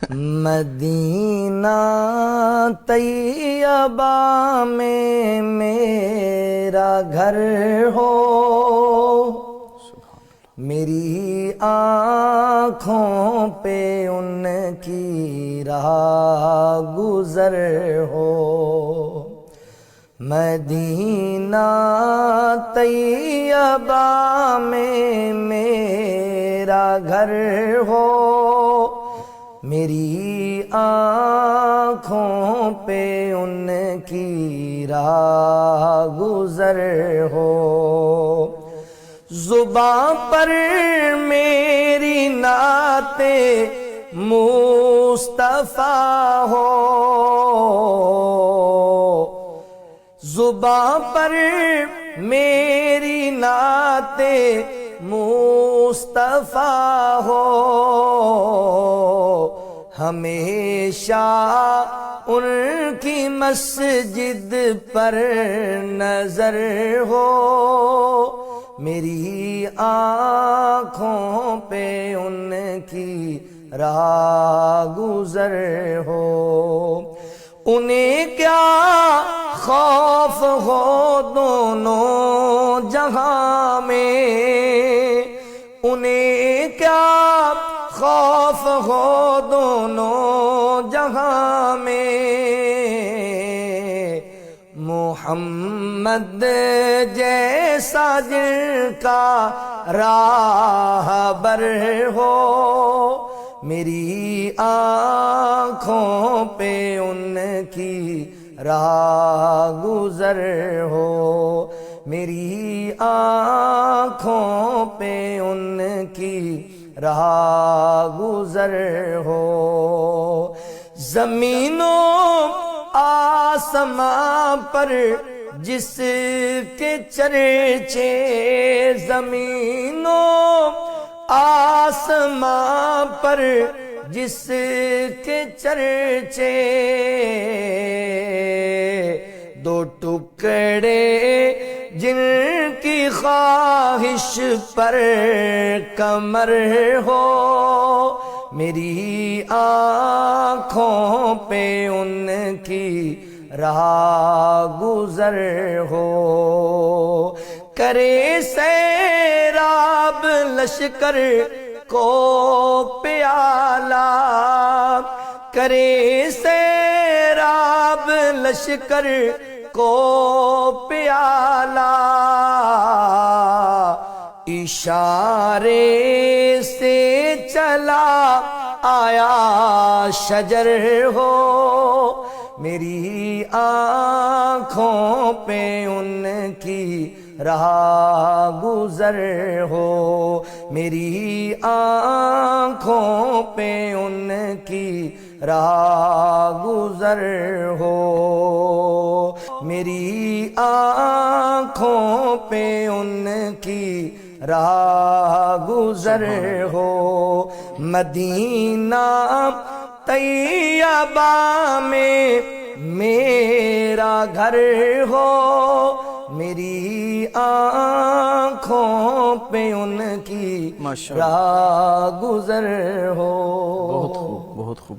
مدینہ طیبہ میں میرا گھر ہو، میری آنکھوں پہ ان کی راہ گزر ہو۔ مدینہ طیبہ میں میرا گھر ہو، میری آنکھوں پہ ان کی راہ گزر ہو۔ زباں پر میری نعت مصطفیٰ ہو، زباں پر میری نعت مصطفیٰ ہو، ہمیشہ ان کی مسجد پر نظر ہو، میری آنکھوں پہ ان کی راہ گزر ہو۔ انہیں کیا خوف ہو دونوں جہاں میں، انہیں کیا خوف ہو دونوں جہاں میں، محمد جیسا جن کا راہبر ہو، میری آنکھوں پہ ان کی راہ گزر ہو، میری آنکھوں پہ ان کی راہ گزر ہو۔ زمین و آسمان پر جس کے چرچے، زمین و آسمان پر جس کے چرچے، دو ٹکڑے جن کی خواہش پر کمر ہو، میری آنکھوں پہ ان کی راہ گزر ہو۔ کرے سیراب لشکر کو پیالہ، کرے سیراب لشکر کو پیالہ، اشارے سے چلا آیا شجر ہو، میری آنکھوں پہ ان کی راہ گزر ہو، میری آنکھوں پہ ان کی راہ گزر ہو، میری آنکھوں پہ ان کی راہ گزر ہو۔ مدینہ طیبہ میں میرا گھر ہو، میری آنکھوں پہ ان کی راہ گزر ہو۔ بہت خوب، بہت خوب۔